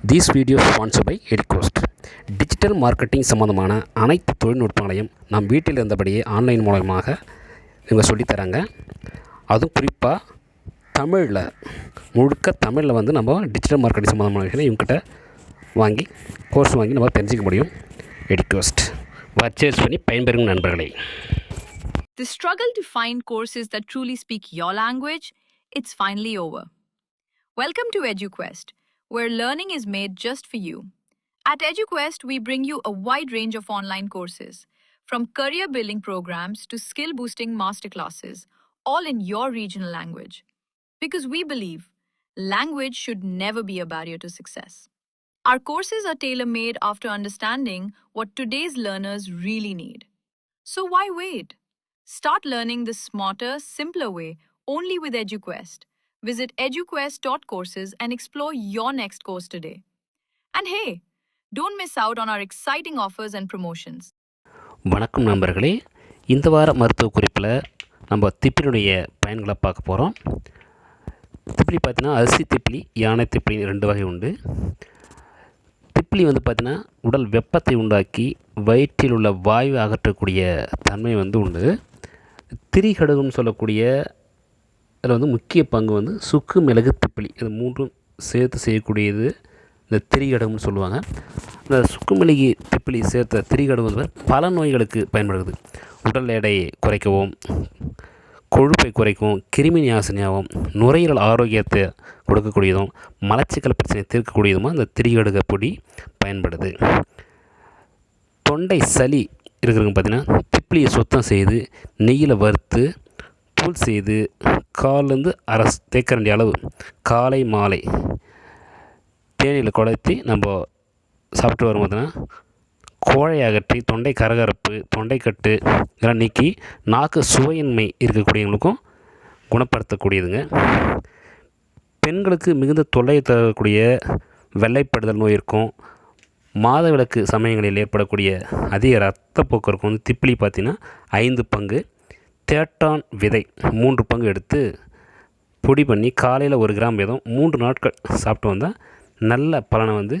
This video is sponsored by Eduquest. Digital marketing சம்மந்தமான அனைத்து தொழில்நுட்பங்களையும் நம் வீட்டில் இருந்தபடியே ஆன்லைன் மூலமாக இவங்க சொல்லித்தராங்க. அதுவும் குறிப்பாக தமிழில் முழுக்க தமிழில் வந்து நம்ம டிஜிட்டல் மார்க்கெட்டிங் சம்மந்தமான விஷயம் இவங்ககிட்ட வாங்கி கோர்ஸ் வாங்கி நம்ம தெரிஞ்சிக்க முடியும். Eduquest பர்ச்சேஸ் பண்ணி பயன்பெறும் நண்பர்களே. The struggle to find courses that truly speak your language, it's finally over. Welcome to Eduquest, where learning is made just for you. At Eduquest, we bring you a wide range of online courses, from career building programs to skill boosting masterclasses, all in your regional language. Because we believe language should never be a barrier to success. Our courses are tailor-made after understanding what today's learners really need. So why wait? Start learning the smarter, simpler way only with Eduquest. Visit eduquest.courses and explore your next course today. And hey, don't miss out on our exciting offers and promotions. வணக்கம் நண்பர்களே. இந்த வார மருத்துவ குறிப்பில் நம்ம திப்பிலியுடைய பயன்களை பார்க்க போகிறோம். திப்பிலி பார்த்திங்கன்னா அரிசி திப்பிலி, யானை திப்பிலி 2 வகை உண்டு. திப்பிலி வந்து பார்த்திங்கன்னா உடல் வெப்பத்தை உண்டாக்கி வயிற்றில் உள்ள வாயு அகற்றக்கூடிய தன்மை வந்து உண்டு. திரிகடுகுன்னு சொல்லக்கூடிய அதில் வந்து முக்கிய பங்கு வந்து சுக்கு மிளகு திப்பிலி, இது மூன்றும் சேர்த்து செய்யக்கூடியது இந்த திரிகடுகுன்னு சொல்லுவாங்க. இந்த சுக்கு மிளகு திப்பிலி சேர்த்த திரிகடுகு வந்து பல நோய்களுக்கு பயன்படுகிறது. உடல் எடையை குறைக்கவும், கொழுப்பை குறைக்கவும், கிருமி நாசினியாகவும், நுரையீரல் ஆரோக்கியத்தை கொடுக்கக்கூடியதும், மலச்சிக்கல் பிரச்சனை தீர்க்கக்கூடியதுமாக இந்த திரிகடுகு பொடி பயன்படுது. தொண்டை சளி இருக்கிறவங்க பார்த்திங்கன்னா திப்பிலியை சுத்தம் செய்து நெய்யில் வறுத்து தூள் செய்து கால்லேருந்து அரை தேக்கரண்டி அளவு காலை மாலை தேனியில் குழைத்தி நம்ம சாப்பிட்டு வரும்போதுனா கோழை அகற்றி தொண்டை கரகரப்பு, தொண்டைக்கட்டு இதெல்லாம் நீக்கி நாக்கு சுவையின்மை இருக்கக்கூடியவங்களுக்கும் குணப்படுத்தக்கூடியதுங்க. பெண்களுக்கு மிகுந்த தொல்லை தரக்கூடிய வெள்ளைப்படுதல் நோய் இருக்கும். மாதவிலக்கு சமயங்களில் ஏற்படக்கூடிய அதிக இரத்தப்போக்கு இருக்கும். வந்து திப்பிலி பார்த்திங்கன்னா 5 பங்கு, தேட்டான் விதை 3 பங்கு எடுத்து பொடி பண்ணி காலையில் 1 கிராம் வீதம் 3 நாட்கள் சாப்பிட்டு வந்தால் நல்ல பலனை வந்து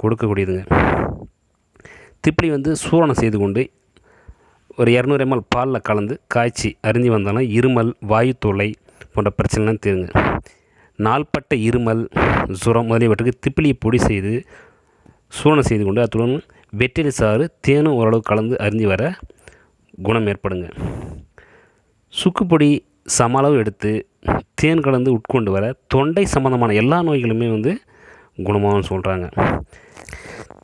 கொடுக்கக்கூடியதுங்க. திப்பிலி வந்து சூரணம் செய்து கொண்டு ஒரு 200 ml பாலில் கலந்து காய்ச்சி அருந்தி வந்தாலும் இருமல், வாயு தொல்லை போன்ற பிரச்சனைலாம் தீருங்க. நாள்பட்ட இருமல், ஜுரம் முதலியவற்றுக்கு திப்பிலியை பொடி செய்து சூரணம் செய்து கொண்டு அத்துடன் வெற்றிலை சாறு தேனும் ஓரளவு கலந்து அருந்தி வர குணம் ஏற்படுங்க. சுக்குப்பொடி சம அளவு எடுத்து தேன் கலந்து உட்கொண்டு வர தொண்டை சம்பந்தமான எல்லா நோய்களுமே வந்து குணமாகும்னு சொல்கிறாங்க.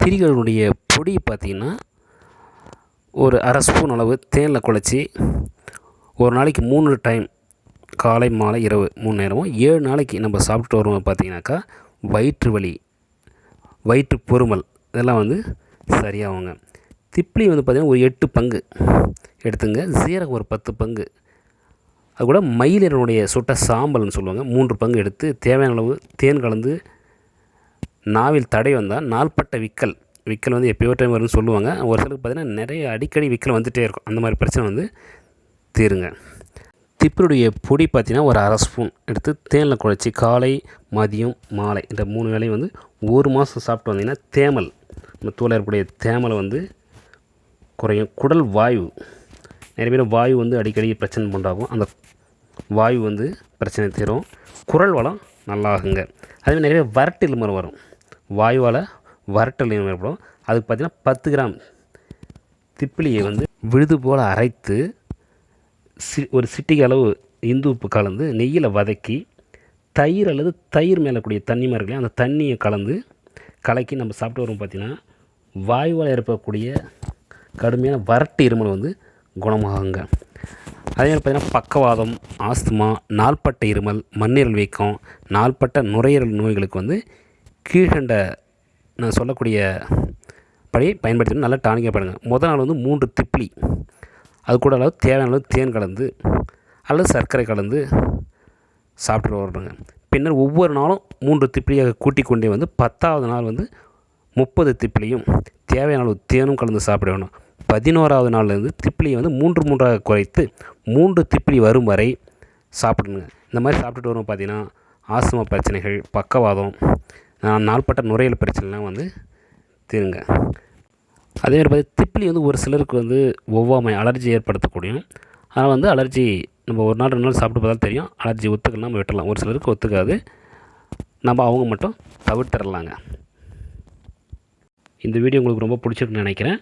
திரிகளுடைய பொடி பார்த்திங்கன்னா ஒரு அரை ஸ்பூன் அளவு தேனில் குழச்சி ஒரு நாளைக்கு 3 டைம் காலை மாலை இரவு 3 நேரமும் 7 நாளைக்கு நம்ம சாப்பிட்டு வருவோம். பார்த்திங்கனாக்கா வயிற்று வலி, வயிற்று பொறுமல் இதெல்லாம் வந்து சரியாகுங்க. திப்பிலி வந்து பார்த்திங்கன்னா ஒரு 8 பங்கு எடுத்துங்க. சீரகம் ஒரு 10 பங்கு, அது கூட மயிலினுடைய சுட்ட சாம்பல்னு சொல்லுவாங்க 3 பங்கு எடுத்து தேவையான அளவு தேன் கலந்து நாவில் தடை வந்தால் நாள்பட்ட விக்கல் வந்து எப்போயோ டைம் வரும்னு சொல்லுவாங்க. ஒரு சிலருக்கு பார்த்திங்கன்னா நிறைய அடிக்கடி விக்கல் வந்துகிட்டே இருக்கும். அந்த மாதிரி பிரச்சனை வந்து தீருங்க. திப்பிலியுடைய பொடி பார்த்திங்கன்னா ஒரு அரை ஸ்பூன் எடுத்து தேனில் குழச்சி காலை மதியம் மாலை இந்த 3 வேளையும் வந்து 1 மாதம் சாப்பிட்டு வந்தீங்கன்னா தேமல், நம்ம தோல் ஏற்படைய தேமலை வந்து குறையும். குடல் வாயு, நிறைய பேர் வாயு வந்து அடிக்கடி பிரச்சனை உண்டாகும். அந்த வாயு வந்து பிரச்சனை தீரும். குரல் வளம் நல்லாகுங்க. அதுவே நிறைய பேர் வறட்டு இருமல் வரும், வாயுவால் வறட்டு இருமல் ஏற்படும். அதுக்கு பார்த்திங்கன்னா 10 கிராம் திப்பிலியை வந்து விழுது போல் அரைத்து ஒரு சிட்டிகை அளவு இந்து உப்பு கலந்து நெய்யில் வதக்கி தயிர் அல்லது தயிர் மேலே கூடிய தண்ணி மாதிரி அந்த தண்ணியை கலக்கி நம்ம சாப்பிட்டு வரும். பார்த்திங்கன்னா வாயுவால் ஏற்படக்கூடிய கடுமையான வறட்டு இருமல் வந்து குணமாகுங்க. அதே மாதிரி பார்த்திங்கன்னா பக்கவாதம், ஆஸ்துமா, நாள்பட்ட இருமல், மண்ணீரல் வீக்கம், நாள்பட்ட நுரையீரல் நோய்களுக்கு வந்து கீழ்கண்ட நான் சொல்லக்கூடிய படி பயன்படுத்தி நல்லா டானிக்காக பாருங்கள். முதல் நாள் வந்து 3 திப்பிலி, அது கூட அளவு தேவையான அளவு தேன் கலந்து அல்லது சர்க்கரை கலந்து சாப்பிட்டு வரணுங்க. பின்னர் ஒவ்வொரு நாளும் 3 திப்பிலியாக கூட்டிக் கொண்டே வந்து 10ஆவது நாள் வந்து 30 திப்பிலியும் தேவையான அளவு தேனும் கலந்து சாப்பிட வேணும். 11ஆவது நாள்லேருந்து திப்பிலியை வந்து 3 குறைத்து 3 திப்பிலி வரும் வரை சாப்பிடணுங்க. இந்த மாதிரி சாப்பிட்டுட்டு வரும் பார்த்திங்கன்னா ஆஸ்துமா பிரச்சனைகள், பக்கவாதம், நாள்பட்ட நுரையீரல் பிரச்சனைலாம் வந்து தீருங்க. அதேமாதிரி பார்த்திங்கன்னா திப்பிலி வந்து ஒரு சிலருக்கு வந்து ஒவ்வாமை அலர்ஜி ஏற்படுத்தக்கூடியும். அதனால் வந்து அலர்ஜி நம்ம ஒரு நாள் 2 நாள் சாப்பிட்டு பார்த்தா தெரியும். அலர்ஜி ஒத்துக்கலாம் நம்ம விட்டுடலாம். ஒரு சிலருக்கு ஒத்துக்காது. நம்ம அவங்க மட்டும் தவிர்த்திடலாங்க. இந்த வீடியோ உங்களுக்கு ரொம்ப பிடிச்சிருக்குன்னு நினைக்கிறேன்.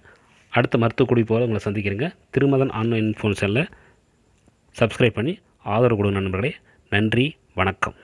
அடுத்த மருத்துவ குறிப்போடு உங்களை சந்திக்கிறேங்க. திருமதன் ஆன்லைன் இன்ஃபோ சேனலை சப்ஸ்கிரைப் பண்ணி ஆதரவு கொடுங்க நண்பர்களே. நன்றி, வணக்கம்.